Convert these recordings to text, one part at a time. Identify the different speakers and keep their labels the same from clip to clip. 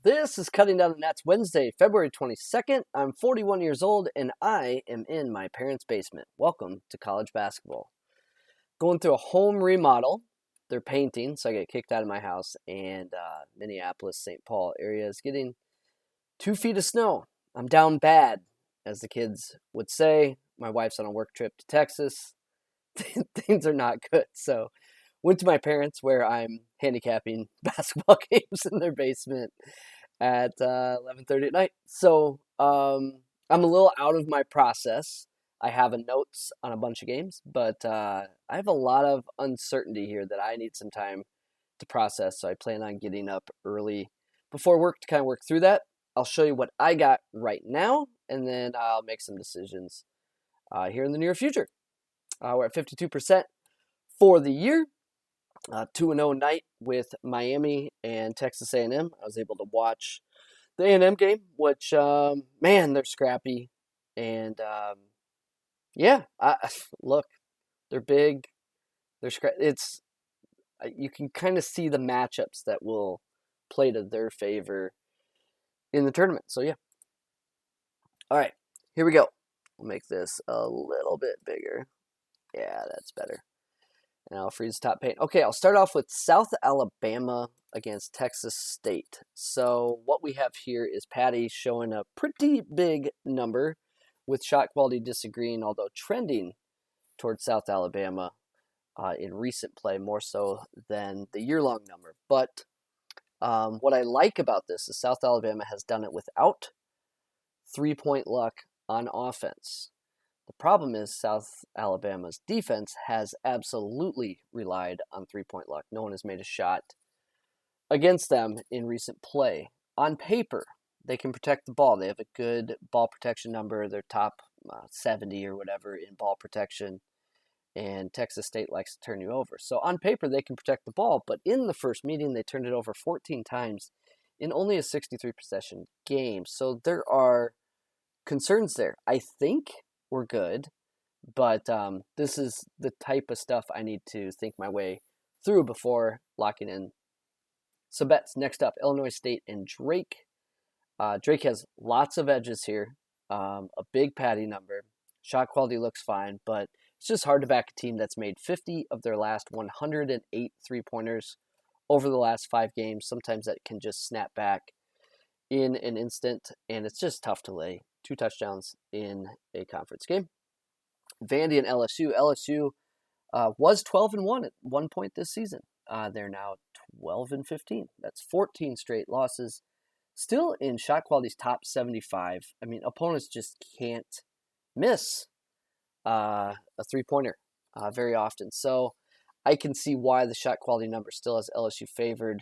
Speaker 1: This is Cutting Down the Nets Wednesday, February 22nd. I'm 41 years old and I am in my parents' basement. Welcome to college basketball. Going through a home remodel. They're painting, so I get kicked out of my house, and Minneapolis, St. Paul area is getting 2 feet of snow. I'm down bad, as the kids would say. My wife's on a work trip to Texas. Things are not good, so went to my parents where I'm handicapping basketball games in their basement at 11:30 at night. So I'm a little out of my process. I have a notes on a bunch of games, but I have a lot of uncertainty here that I need some time to process. So I plan on getting up early before work to kind of work through that. I'll show you what I got right now, and then I'll make some decisions here in the near future. We're at 52% for the year. 2-0 night with Miami and Texas A&M. I was able to watch the A&M game, which, man, they're scrappy. And, look, they're big. You can kind of see the matchups that will play to their favor in the tournament. So, yeah. All right, here we go. We'll make this a little bit bigger. Yeah, that's better. And I'll freeze top pane. Okay, I'll start off with South Alabama against Texas State. So what we have here is Paddy showing a pretty big number with shot quality disagreeing, although trending towards South Alabama in recent play more so than the year-long number. But what I like about this is South Alabama has done it without three-point luck on offense. The problem is South Alabama's defense has absolutely relied on three-point luck. No one has made a shot against them in recent play. On paper, they can protect the ball. They have a good ball protection number. They're top 70 or whatever in ball protection, and Texas State likes to turn you over. So on paper, they can protect the ball, but in the first meeting, they turned it over 14 times in only a 63-possession game. So there are concerns there. I think we're good, but this is the type of stuff I need to think my way through before locking in some bets. Next up, Illinois State and Drake. Drake has lots of edges here, a big Paddy number. Shot quality looks fine, but it's just hard to back a team that's made 50 of their last 108 three-pointers over the last 5 games. Sometimes that can just snap back in an instant, and it's just tough to lay 2 touchdowns in a conference game. Vandy and LSU. LSU was 12-1 at one point this season. They're now 12-15. That's 14 straight losses. Still in shot quality's top 75. I mean, opponents just can't miss a three-pointer very often. So I can see why the shot quality number still has LSU favored.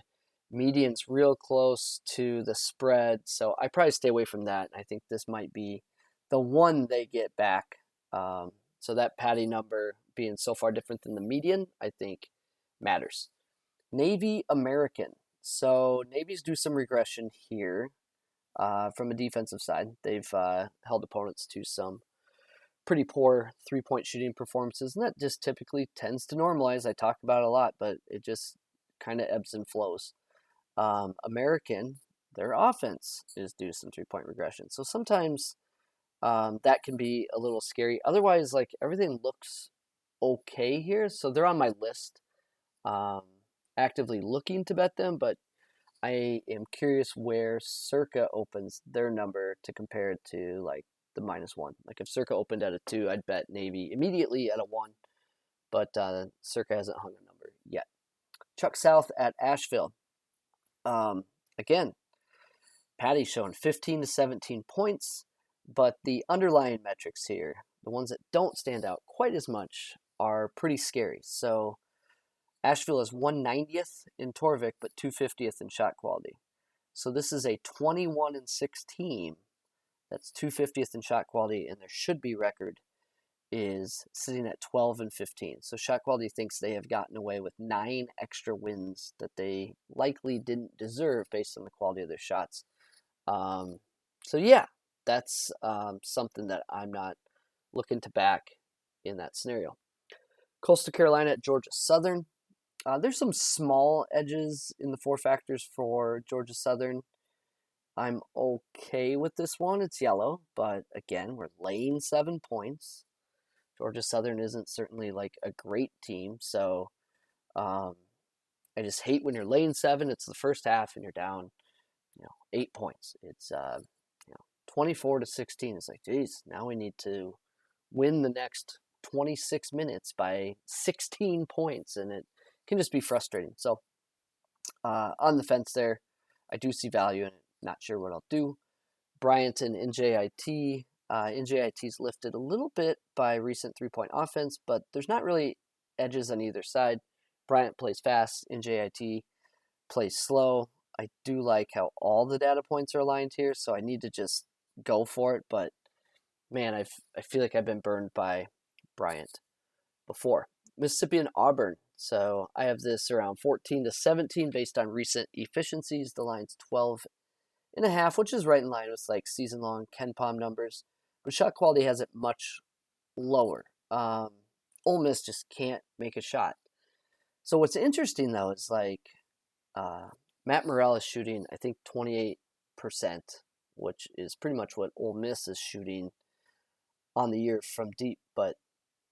Speaker 1: Median's real close to the spread, so I probably stay away from that. I think this might be the one they get back. So that Paddy number being so far different than the median, I think matters. Navy American. So Navy's do some regression here from a defensive side. They've held opponents to some pretty poor three-point shooting performances, and that just typically tends to normalize. I talk about it a lot, but it just kind of ebbs and flows. American, their offense is due to some three-point regression. So sometimes that can be a little scary. Otherwise, like, everything looks okay here. So they're on my list, actively looking to bet them, but I am curious where Circa opens their number to compare it to, like, the -1. Like, if Circa opened at a 2, I'd bet Navy immediately at a 1, but Circa hasn't hung a number yet. Chuck South at Asheville. Again, Paddy's showing 15 to 17 points, but the underlying metrics here, the ones that don't stand out quite as much, are pretty scary. So Asheville is 190th in Torvik, but 250th in shot quality. So this is a 21-6 team that's 250th in shot quality, and their should-be record is sitting at 12-15. So shot quality thinks they have gotten away with 9 extra wins that they likely didn't deserve based on the quality of their shots. So yeah, that's something that I'm not looking to back in that scenario. Coastal Carolina at Georgia Southern. There's some small edges in the 4 factors for Georgia Southern. I'm okay with this one. It's yellow, but again, we're laying 7 points. Georgia Southern isn't certainly like a great team, so um, I just hate when you're laying 7. It's the first half and you're down, 8 points. It's 24-16. It's like, geez, now we need to win the next 26 minutes by 16 points, and it can just be frustrating. So on the fence there, I do see value in it. Not sure what I'll do. Bryant and NJIT. NJIT's lifted a little bit by recent three-point offense, but there's not really edges on either side. Bryant plays fast. NJIT plays slow. I do like how all the data points are aligned here, so I need to just go for it. But man, I feel like I've been burned by Bryant before. Mississippi and Auburn. So I have this around 14-17 based on recent efficiencies. The line's 12.5, which is right in line with like season-long KenPom numbers. But shot quality has it much lower. Ole Miss just can't make a shot. So what's interesting though is like Matt Morrell is shooting, I think, 28%, which is pretty much what Ole Miss is shooting on the year from deep. But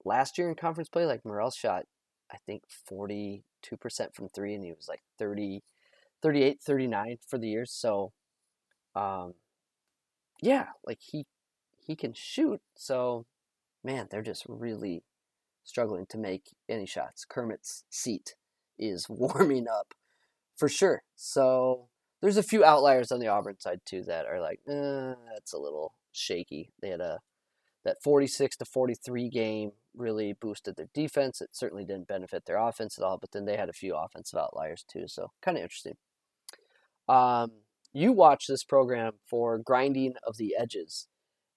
Speaker 1: last year in conference play, like Morrell shot, I think 42% from three, and he was like 38, 39 for the year. So, yeah, like he can shoot. So, man, they're just really struggling to make any shots. Kermit's seat is warming up for sure. So there's a few outliers on the Auburn side too that are like, that's a little shaky. They had that 46-43 game really boosted their defense. It certainly didn't benefit their offense at all, but then they had a few offensive outliers too. So kind of interesting. You watch this program for grinding of the edges.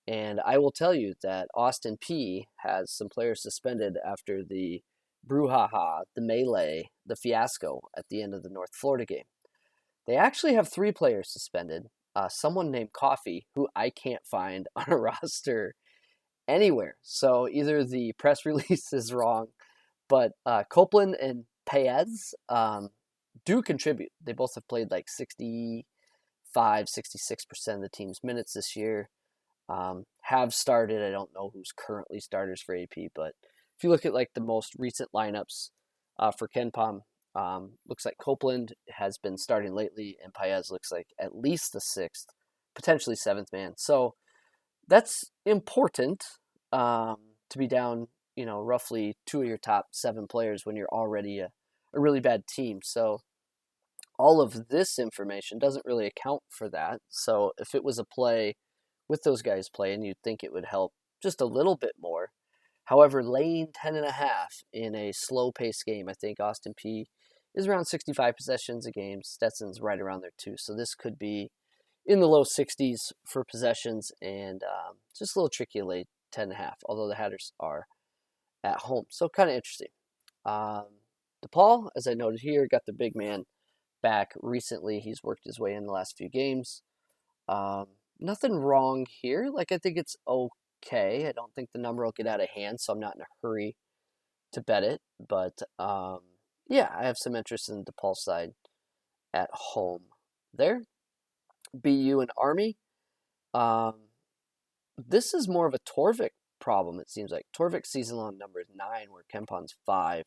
Speaker 1: And I will tell you that Austin Peay has some players suspended after the brouhaha, the melee, the fiasco at the end of the North Florida game. They actually have 3 players suspended. Someone named Coffee, who I can't find on a roster anywhere. So either the press release is wrong, but Copeland and Paez do contribute. They both have played like 65-66% of the team's minutes this year. Have started. I don't know who's currently starters for AP, but if you look at like the most recent lineups for KenPom, looks like Copeland has been starting lately, and Paez looks like at least the 6th, potentially 7th man. So that's important to be down, roughly 2 of your top 7 players when you're already a really bad team. So all of this information doesn't really account for that. So if it was a play with those guys playing, you'd think it would help just a little bit more. However, laying 10.5 in a slow-paced game, I think Austin Peay is around 65 possessions a game. Stetson's right around there too. So this could be in the low 60s for possessions, and just a little tricky to lay 10.5, although the Hatters are at home. So kind of interesting. DePaul, as I noted here, got the big man back recently. He's worked his way in the last few games. Nothing wrong here. Like, I think it's okay. I don't think the number will get out of hand, so I'm not in a hurry to bet it. But, yeah, I have some interest in the DePaul side at home there. BU and Army. This is more of a Torvik problem, it seems like. Torvik's season-long number is 9, where KenPom's 5.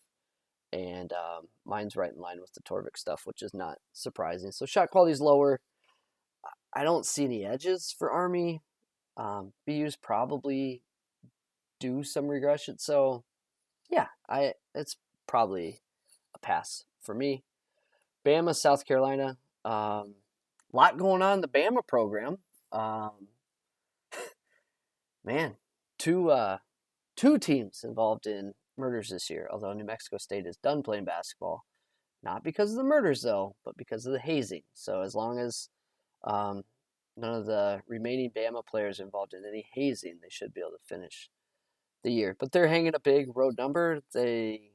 Speaker 1: And mine's right in line with the Torvik stuff, which is not surprising. So shot quality is lower. I don't see any edges for Army. BU's probably do some regression. So, yeah, it's probably a pass for me. Bama, South Carolina. Lot going on in the Bama program. Man, two teams involved in murders this year, although New Mexico State is done playing basketball. Not because of the murders, though, but because of the hazing. So as long as none of the remaining Bama players are involved in any hazing, they should be able to finish the year. But they're hanging a big road number. They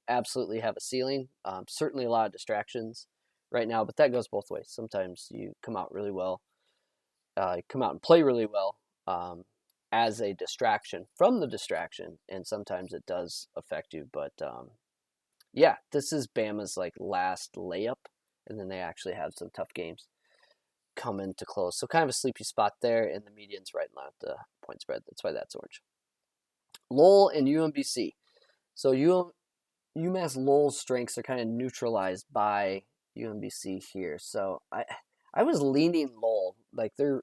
Speaker 1: absolutely have a ceiling. Certainly a lot of distractions right now, but that goes both ways. Sometimes you come out really well, come out and play really well as a distraction from the distraction, and sometimes it does affect you. But yeah, this is Bama's like last layup, and then they actually have some tough games come into close. So kind of a sleepy spot there, and the median's right in line with the point spread. That's why that's orange. Lowell and UMBC. So UMass Lowell's strengths are kind of neutralized by UMBC here. So I was leaning Lowell. Like their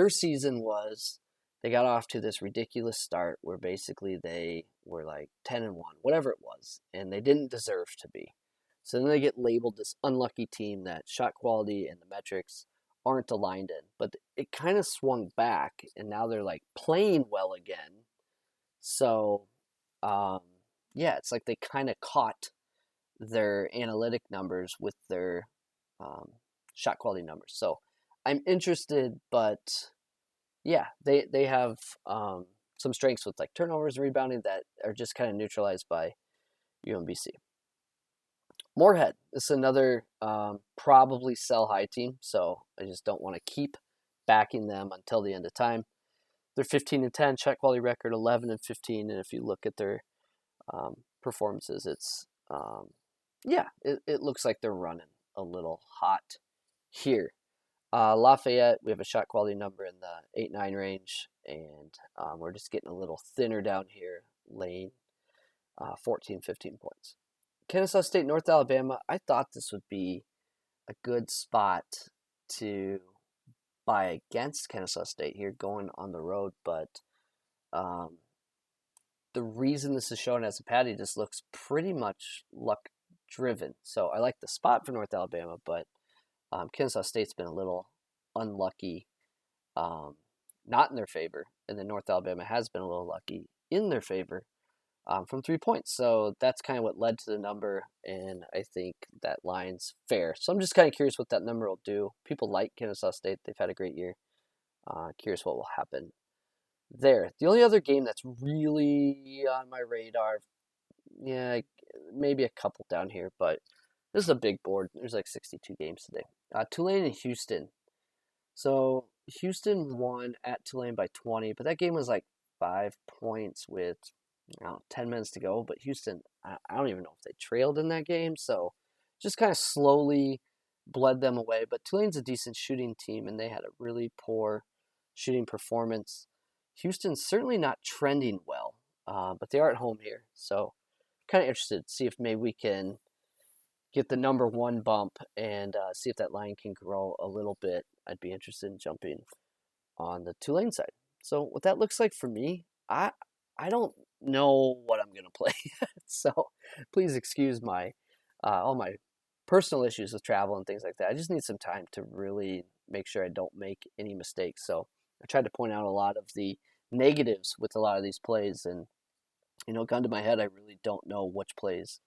Speaker 1: season was, they got off to this ridiculous start where basically they were like 10-1, whatever it was, and they didn't deserve to be. So then they get labeled this unlucky team that shot quality and the metrics aren't aligned in. But it kind of swung back, and now they're like playing well again. So, yeah, it's like they kind of caught their analytic numbers with their shot quality numbers. So I'm interested, but yeah, they have some strengths with like turnovers and rebounding that are just kind of neutralized by UMBC. Moorhead, this is another probably sell high team, so I just don't want to keep backing them until the end of time. They're 15-10, shot quality record 11-15, and if you look at their performances, it's it looks like they're running a little hot here. Lafayette, we have a shot quality number in the 8-9 range, and we're just getting a little thinner down here, laying 14-15 points. Kennesaw State, North Alabama, I thought this would be a good spot to buy against Kennesaw State here going on the road, but the reason this is shown as a Paddy just looks pretty much luck driven. So I like the spot for North Alabama, but Kennesaw State's been a little unlucky, not in their favor, and then North Alabama has been a little lucky in their favor from 3 points. So that's kind of what led to the number, and I think that line's fair. So I'm just kind of curious what that number will do. People like Kennesaw State. They've had a great year. Curious what will happen there. The only other game that's really on my radar, yeah, maybe a couple down here, but this is a big board. There's like 62 games today. Tulane and Houston. So Houston won at Tulane by 20, but that game was like 5 points with 10 minutes to go. But Houston, I don't even know if they trailed in that game. So just kind of slowly bled them away. But Tulane's a decent shooting team, and they had a really poor shooting performance. Houston's certainly not trending well, but they are at home here. So kind of interested to see if maybe we can get the number one bump and see if that line can grow a little bit. I'd be interested in jumping on the Tulane side. So what that looks like for me, I don't know what I'm going to play. So please excuse my all my personal issues with travel and things like that. I just need some time to really make sure I don't make any mistakes. So I tried to point out a lot of the negatives with a lot of these plays, and gun to my head, I really don't know which plays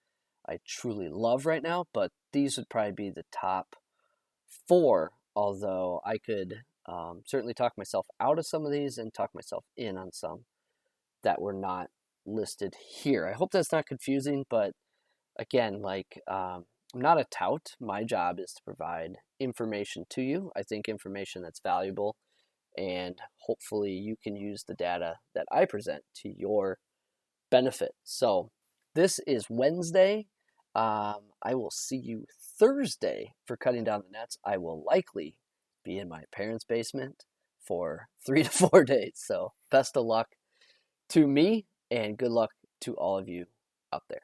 Speaker 1: I truly love right now, but these would probably be the top 4, although I could certainly talk myself out of some of these and talk myself in on some that were not listed here. I hope that's not confusing, but again, I'm not a tout. My job is to provide information to you. I think information that's valuable, and hopefully you can use the data that I present to your benefit. So this is Wednesday. I will see you Thursday for Cutting Down the Nets. I will likely be in my parents' basement for 3 to 4 days. So best of luck to me, and good luck to all of you out there.